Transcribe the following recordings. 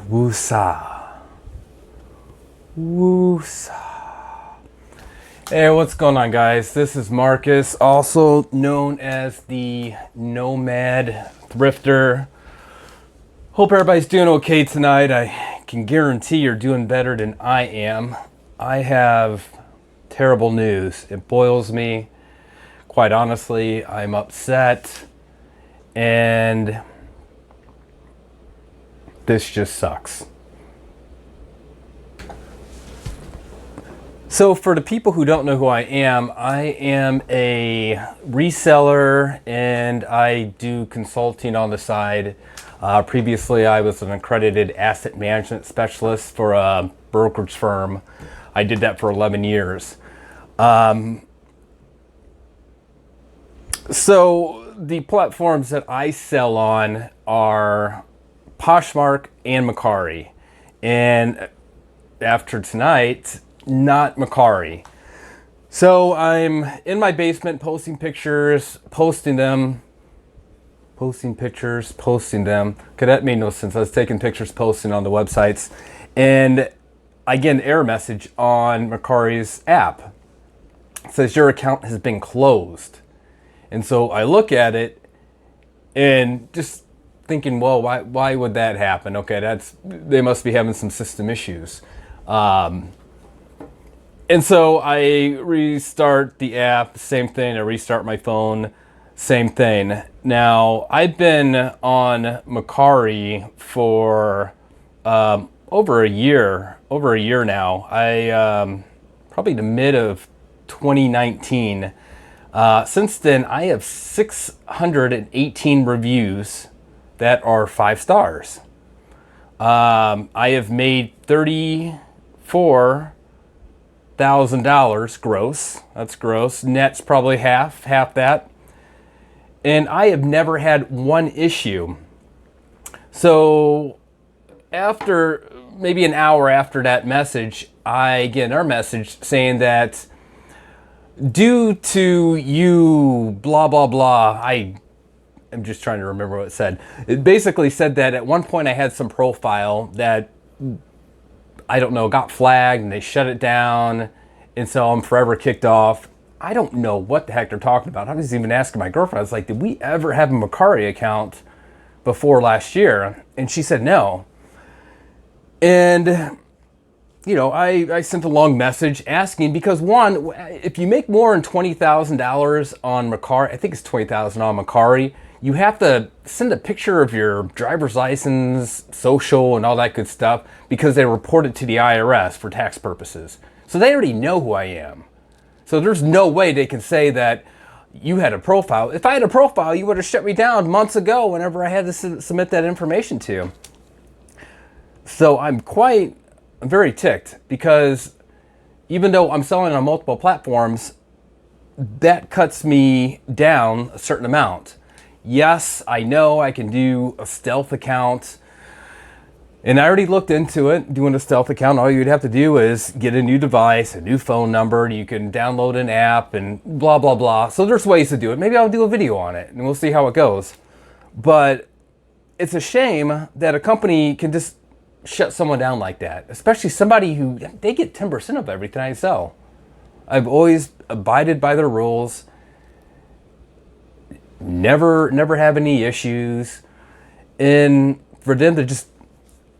Woosah. Woosah. Hey, what's going on, guys? This is Marcus, also known as the Nomad Thrifter. Hope everybody's doing okay tonight. I can guarantee you're doing better than I am. I have terrible news. It boils me. Quite honestly, I'm upset. And this just sucks. So for the people who don't know who I am a reseller and I do consulting on the side. Previously, I was an accredited asset management specialist for a brokerage firm. I did that for 11 years. So the platforms that I sell on are Poshmark and Mercari. And after tonight, not Mercari. So I'm in my basement posting pictures, posting them. Okay, that made no sense. I was taking pictures, posting on the websites. And I get an error message on Mercari's app. It says your account has been closed. And so I look at it and just thinking, well, why would that happen? Okay, they must be having some system issues. And so I restart the app, same thing. I restart my phone, same thing. Now, I've been on Mercari for over a year now. Probably the mid of 2019. Since then, I have 618 reviews that are 5 stars. I have made $34,000 gross. That's gross. Net's probably half that. And I have never had one issue. So after maybe an hour after that message, I get another message saying that due to you blah, blah, blah, I'm just trying to remember what it said. It basically said that at one point I had some profile that, I don't know, got flagged and they shut it down. And so I'm forever kicked off. I don't know what the heck they're talking about. I was even asking my girlfriend, I was like, did we ever have a Mercari account before last year? And she said no. And, you know, I sent a long message asking because one, if you make more than $20,000 on Mercari, I think it's $20,000 on Mercari, you have to send a picture of your driver's license, social, and all that good stuff because they report it to the IRS for tax purposes. So they already know who I am. So there's no way they can say that you had a profile. If I had a profile, you would have shut me down months ago whenever I had to submit that information to you. So I'm very ticked because even though I'm selling on multiple platforms, that cuts me down a certain amount. Yes, I know I can do a stealth account. And I already looked into it, doing a stealth account. All you'd have to do is get a new device, a new phone number. You can download an app and blah, blah, blah. So there's ways to do it. Maybe I'll do a video on it and we'll see how it goes. But it's a shame that a company can just shut someone down like that, especially somebody who, they get 10% of everything I sell. I've always abided by their rules. Never have any issues. And for them to just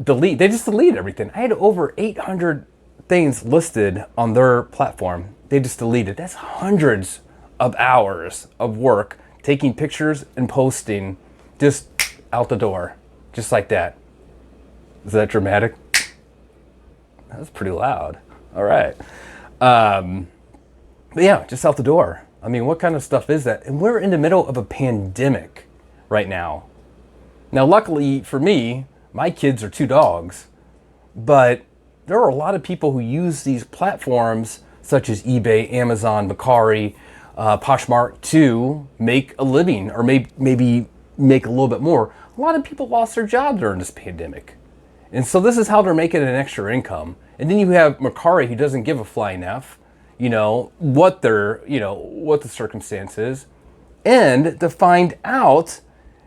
delete everything. I had over 800 things listed on their platform. They just deleted. That's hundreds of hours of work taking pictures and posting just out the door, just like that. Is that dramatic? That's pretty loud. All right. But yeah, just out the door. I mean, what kind of stuff is that? And we're in the middle of a pandemic right now. Now, luckily for me, my kids are 2 dogs, but there are a lot of people who use these platforms such as eBay, Amazon, Mercari, Poshmark to make a living or maybe make a little bit more. A lot of people lost their jobs during this pandemic. And so this is how they're making an extra income. And then you have Mercari who doesn't give a flying F, what the circumstance is. And to find out,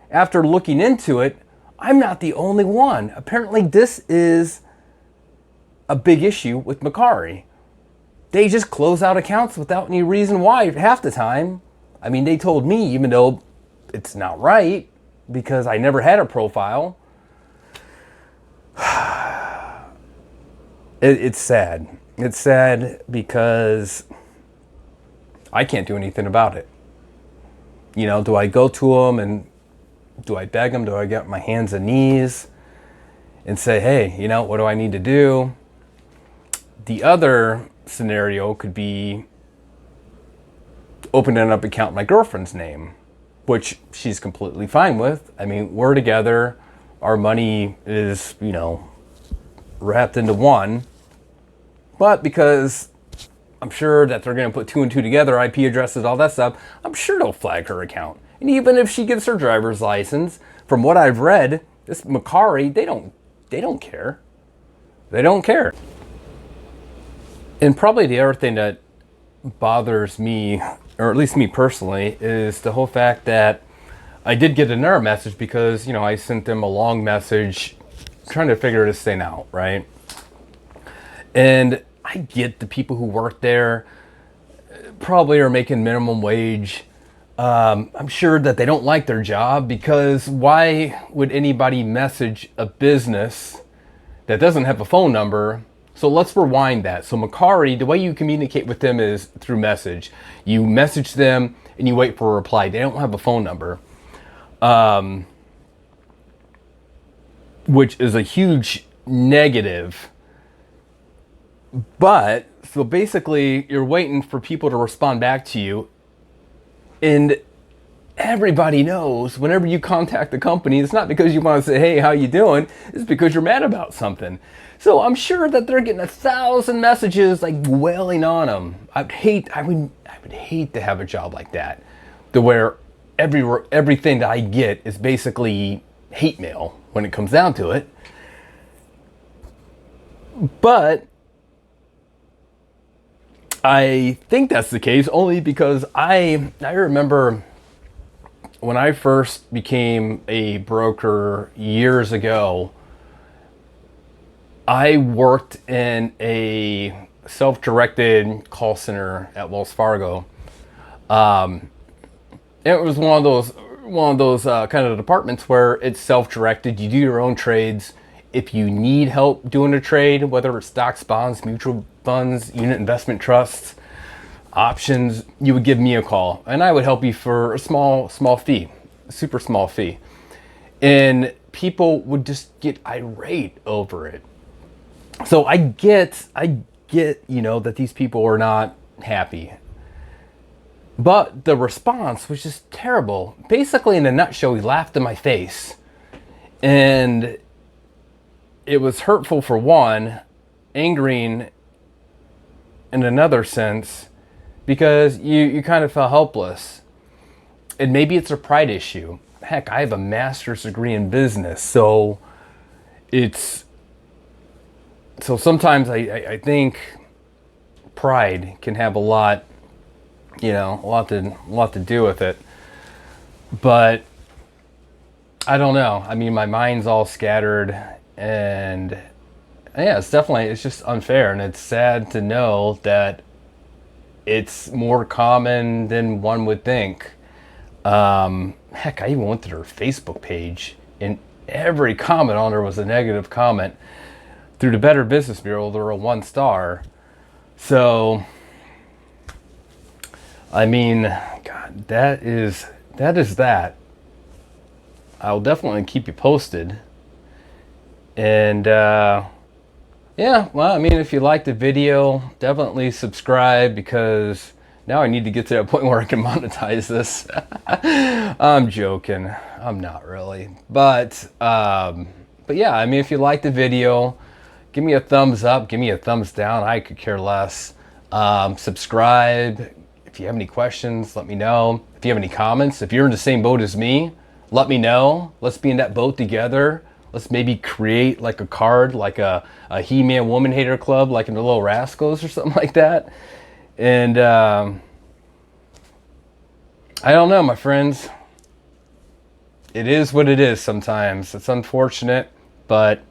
after looking into it, I'm not the only one. Apparently this is a big issue with Mercari. They just close out accounts without any reason why half the time. I mean, they told me, even though it's not right, because I never had a profile. It's sad. It's sad because I can't do anything about it. You know, do I go to them and do I beg them? Do I get my hands and knees and say, hey, you know, what do I need to do? The other scenario could be opening up an account in my girlfriend's name, which she's completely fine with. I mean, we're together. Our money is, you know, wrapped into one. But because I'm sure that they're going to put 2 and 2 together, IP addresses, all that stuff, I'm sure they'll flag her account. And even if she gets her driver's license, from what I've read, this Mercari, they don't care. They don't care. And probably the other thing that bothers me, or at least me personally, is the whole fact that I did get an error message because, you know, I sent them a long message trying to figure this thing out, right? And I get the people who work there probably are making minimum wage. I'm sure that they don't like their job, because why would anybody message a business that doesn't have a phone number? So let's rewind that. So Mercari, the way you communicate with them is through message. You message them and you wait for a reply. They don't have a phone number, which is a huge negative. But so basically you're waiting for people to respond back to you, and everybody knows whenever you contact the company, it's not because you want to say, hey, how you doing? It's because you're mad about something. So I'm sure that they're getting 1,000 messages like wailing on them. I would hate to have a job like that, to where everything that I get is basically hate mail when it comes down to it. But I think that's the case only because I remember when I first became a broker years ago, I worked in a self-directed call center at Wells Fargo. It was one of those kind of departments where it's self-directed. You do your own trades. If you need help doing a trade, whether it's stocks, bonds, mutual funds, unit investment trusts, options, you would give me a call and I would help you for a small fee, a super small fee. And people would just get irate over it. So I get, you know, that these people are not happy. But the response was just terrible. Basically, in a nutshell, he laughed in my face. And it was hurtful for one, angering in another sense, because you kind of felt helpless. And maybe it's a pride issue. Heck, I have a master's degree in business, so sometimes I think pride can have a lot to do with it. But I don't know. I mean, my mind's all scattered, and yeah, it's just unfair, and it's sad to know that it's more common than one would think. Heck, I even went to their Facebook page, and every comment on there was a negative comment. Through the Better Business Bureau, they're a 1-star. So, I mean, God, that is that. I'll definitely keep you posted. And yeah, well, I mean, if you liked the video, definitely subscribe, because now I need to get to that point where I can monetize this. I'm joking. I'm not really. But yeah, I mean, if you liked the video, give me a thumbs up, give me a thumbs down. I could care less. Subscribe. If you have any questions, let me know. If you have any comments, if you're in the same boat as me, let me know. Let's be in that boat together. Let's maybe create like a card, like a He-Man Woman Hater Club, like in the Little Rascals or something like that. And I don't know, my friends. it is what it is sometimes. It's unfortunate, but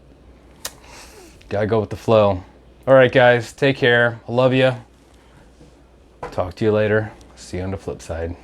gotta go with the flow. All right, guys, take care. I love you. Talk to you later. See you on the flip side.